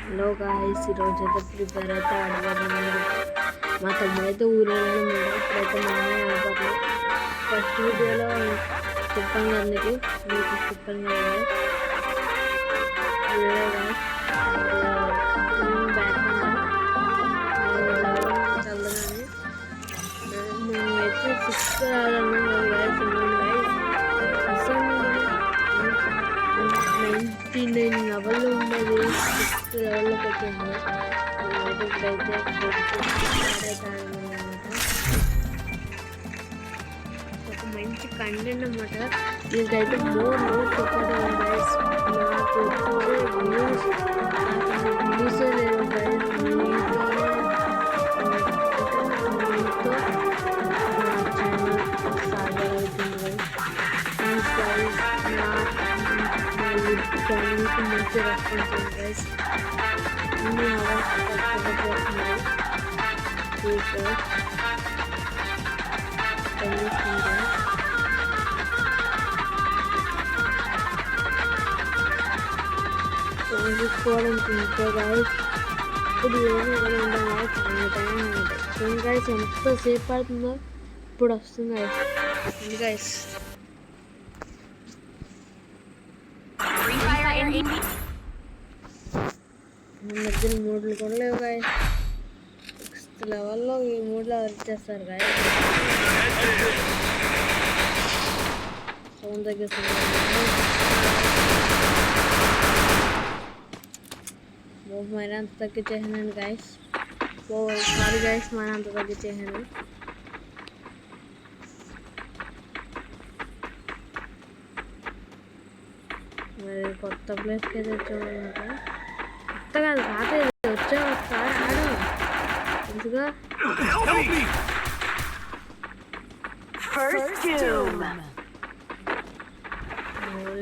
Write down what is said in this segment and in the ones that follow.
Hello guys, ఈరోజు అయితే prepare అయితే ఆడబోతున్నాను. మా తమ్ముడు అయితే ఊరేళ్ళడం మీద ఇప్పుడైతే మా అమ్మాయి ఆడబోతున్నాం. ఫస్ట్ వీడియోలో చెప్పాను అందుకు మీకు చెప్పాను కదా చల్లగానే మేమైతే 6th ఆడున్నాం కదా గాయస్. అసలు 99 లెవెల్లో ఉండేది 6th లెవెల్లోకి వచ్చింది. ఇప్పుడైతే ఒక మంచి కంటెంట్ అన్నమాట. దీనికైతే మోర్ చెప్పడం గైస్. నాకు వ్యూస్ లేదు గైస్. మీతో ఛానల్ సాగవుతుంది గైస్. గైస్ నా ఛానల్కి మంచి రెస్పాన్స్ ఉంది గైస్. అన్ని అవర్స్ సపోర్ట్ చేస్తున్నారు. చూసుకోవడానికి ఇంకా గైస్ ఇప్పుడు ఏమీ కూడా ఉండదు గైస్. చాలా టైం ఉంటుంది. చూడండి గైస్ ఎంతసేపు పడుతుందో. ఇప్పుడు వస్తుంది గైస్. ఉంది గైస్. మధ్యన మూడ్లు కూడా లేవు గాయస్. 6th లెవెల్లో ఈ మూడ్లో వచ్చేస్తారు గాయస్. సౌండ్ తగ్గిస్తుంది. మరి అంత తగ్గించేసాను గాయస్. సారీ గాయస్, మరి అంత తగ్గించేసాను. మరి కొత్త ప్లేస్కి అయితే వచ్చామన్నమాట. కొత్తగా రాతే వచ్చా ఒకసారి ఆడు ఎందుగా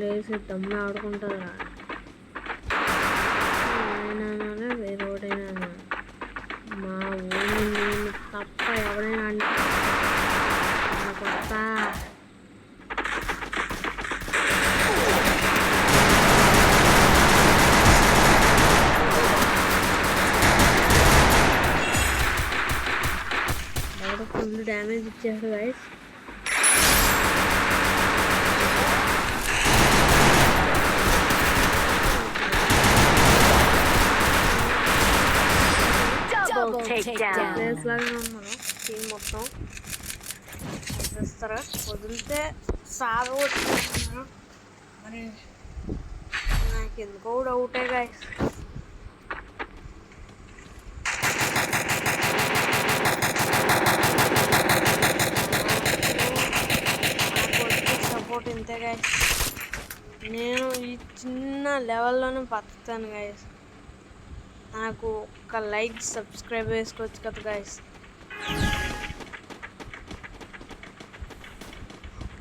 లేసి దమ్ము ఆడుకుంటుందా వేరే ఒకటైనా మా ఊరి నేను తప్ప ఎవరైనా అంటే కొత్త ఫుల్ డ్యామేజ్ ఇచ్చారు గైస్. ప్లేస్ లాగా ఉన్నాను టీం మొత్తం చేస్తారా వదిలితే సాగు వచ్చేస్తున్నారు. మరి నాకు ఎందుకో డౌటే గైస్. సపోర్ట్ ఇంతే గైస్. నేను ఈ చిన్న లెవెల్లోనే బతుకుతాను గైస్. నాకు ఒక లైక్ సబ్స్క్రైబ్ చేసుకోవచ్చు కదా గైస్.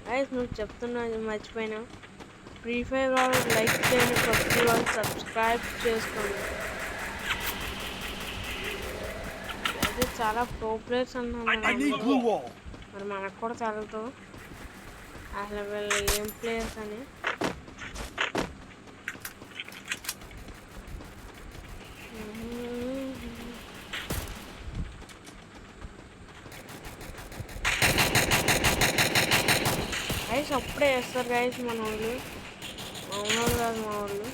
గైస్ నువ్వు చెప్తున్నా మర్చిపోయినా. ఫ్రీ ఫైర్ వాళ్ళు లైక్ చేయండి, పబ్జీ వాళ్ళు సబ్స్క్రైబ్ చేసుకోండి. అయితే చాలా ప్రో ప్లేయర్స్ అన్నాను. మరి మనకు కూడా చదువుతావు అసలు వీళ్ళు ఏం ప్లేయర్స్ అని. గైస్ అప్పుడే వేస్తారు గైస్ మన వాళ్ళు. మామూలు కాదు మా వాళ్ళు.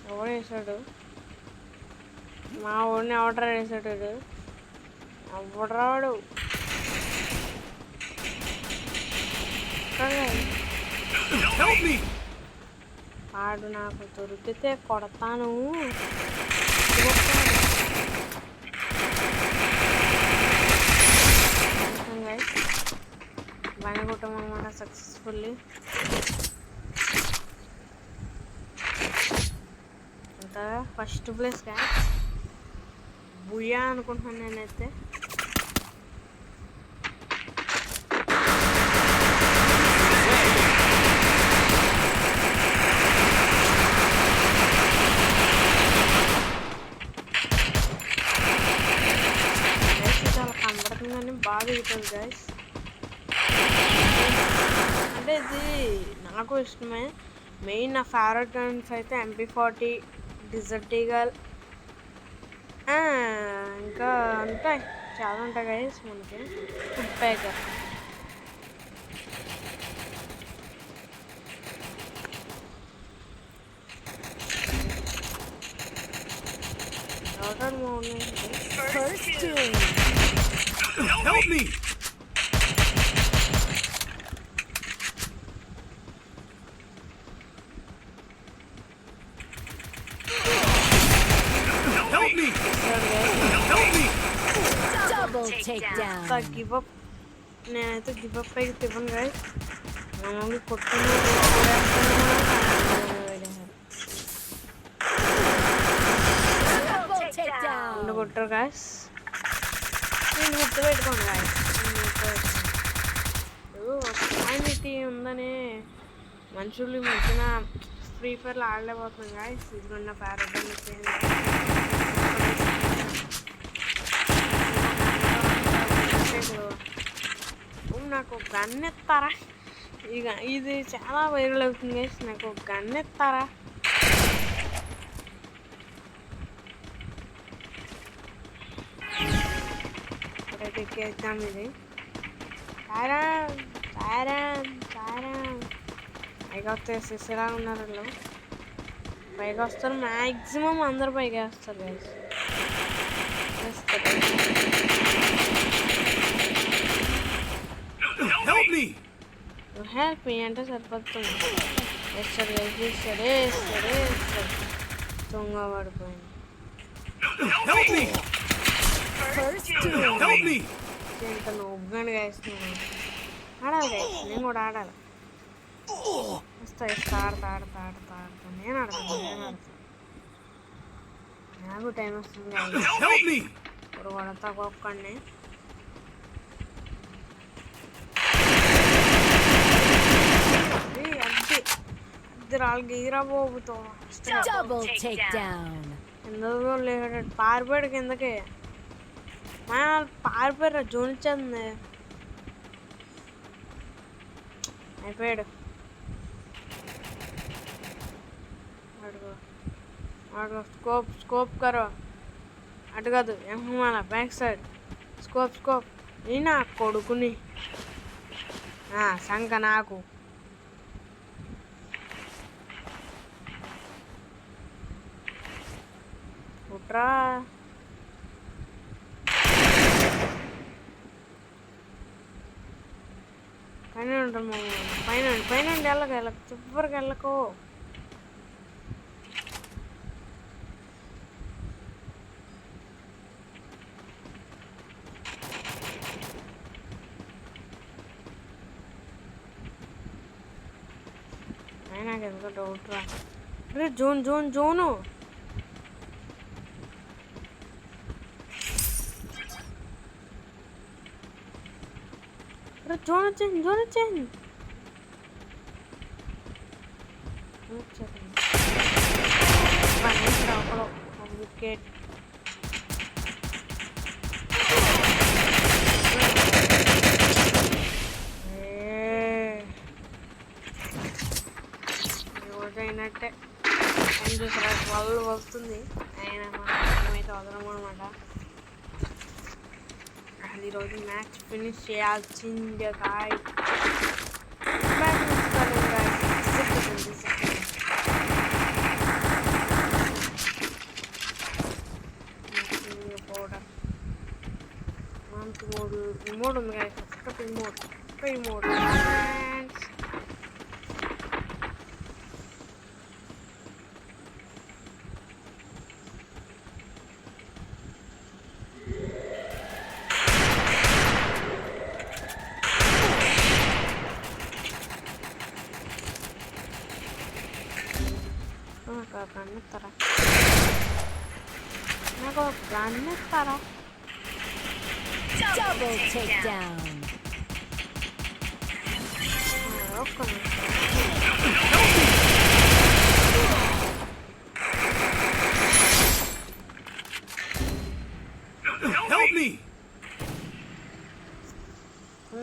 ఎవడు వేసాడు మా ఊరిని? ఆర్డర్ వేసాడు ఎవడు రావాడు. ఆడు నాకు దొరికితే కొడతాను. బాగా కొట్టాం అన్నమాట సక్సెస్ఫుల్లీ. అంతా ఫస్ట్ ప్లేస్ గాయస్. బుయ్యా అనుకుంటున్నాను నేనైతే. చాలా కనబడుతుందని బాగా దిగుతుంది గాయస్. నాకు ఇష్టమే. మెయిన్ నా ఫేవరెట్ గన్స్ అయితే MP40, డిజర్ట్ ఈగల్, ఇంకా ఉంటాయి, చాలా ఉంటాయి గైస్ మనకి. ఫుడ్ ప్యాకర్ ఎవరు Help me! Help me! Help me! Double takedown. Give up. నేనైతే గివ్ అప్ అయితే ఇవ్వను గైస్. నా మమ్మీ కొట్టుకుని Double takedown. కొట్టరు గాయస్. నేను గుర్తుపెట్టుకోండి గాయస్. కమ్యూనిటీ ఉందని మనుషులు ఈ మధ్యన ఫ్రీ ఫైర్లో ఆడలేకపోతున్నాం గాయస్. ఇదిగొన్న ఫేవరెట్ నాకు గన్ ఎత్తారా? ఇక ఇది చాలా వైరల్ అవుతుంది గైస్. నాకు గన్ ఎత్తారా? ఇప్పుడైతే ఎక్కేద్దాం ఇది. పైగా వచ్చేసేలా ఉన్నారు వాళ్ళు. పైగా వస్తారు, మ్యాక్సిమం అందరు పైగా వస్తారు గైస్. హెల్ప్ మీ అంటే సరిపోతుంది. వేస్తాడు దొంగ పడిపోయింది. ఇంత నొగ్గండి గైస్. నేను ఆడాలి గైస్, నేను కూడా ఆడాలి. వస్తా ఆడతా. నేను ఆడతాను. నాకు టైం వస్తుంది. ఇప్పుడు కొడతా ఒక్కొక్కడిని. Double takedown. ఎందుకు లేడు? పారిపోయాడు కిందకి. పారిపోయారు, జోన్ ఇచ్చేది. అయిపోయాడు. స్కోప్ కరో. అటు కాదు, మన బ్యాక్ సైడ్. స్కోప్ నా కొడుకుని సంక నాకు. కుట్రా పైన ఉంటాము. పైన వెళ్ళకు చివరికి వెళ్ళకు. నాకు ఎందుకో డౌట్ రా. అరే జోను జోన్ వచ్చేయండి. వికెట్. అయినట్టే టైం చూసారా? 12 వస్తుంది. అయినా మనమైతే వదలము అనమాట. అసలు ఈరోజు మ్యాచ్ ఫినిష్ చేయాల్సిందే గాయ్. పౌడర్ రిమోట్ ఉంది గాయ్. రిమోట్ నాకు గన్ ఇస్తారా? Double takedown. ఒక్క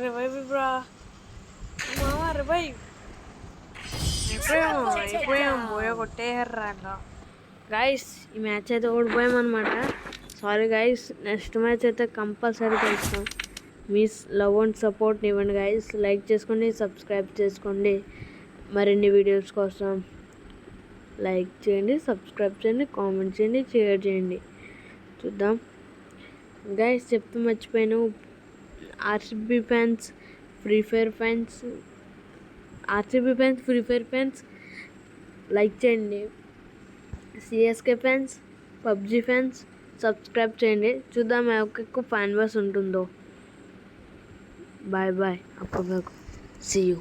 రివైవ్ బ్రా. మామ రివైవ్. అయిపోయాం పోయా కొట్టేయర్రా గైస్. ఈ మ్యాచ్ అయితే ఓడిపోయామన్నమాట. సారీ గైస్, నెక్స్ట్ మ్యాచ్ అయితే కంపల్సరీ కలుస్తాం. మీ లవ్ అండ్ సపోర్ట్ ఇవ్వండి గైస్. లైక్ చేసుకోండి, సబ్స్క్రైబ్ చేసుకోండి. మరిన్ని వీడియోస్ కోసం లైక్ చేయండి, సబ్స్క్రైబ్ చేయండి, కామెంట్ చేయండి, షేర్ చేయండి. చూద్దాం గైస్. చెప్తూ మర్చిపోయాను, RCB fans, free fire fans, RCB fans, free fire fans like చేయండి. CSK fans, PUBG fans subscribe చేయండి. చూద్దాం ఎక్కువ ఫ్యాన్ బస్ ఉంటుందో. బాయ్ బాయ్, అప్పటివరకు సీ యూ.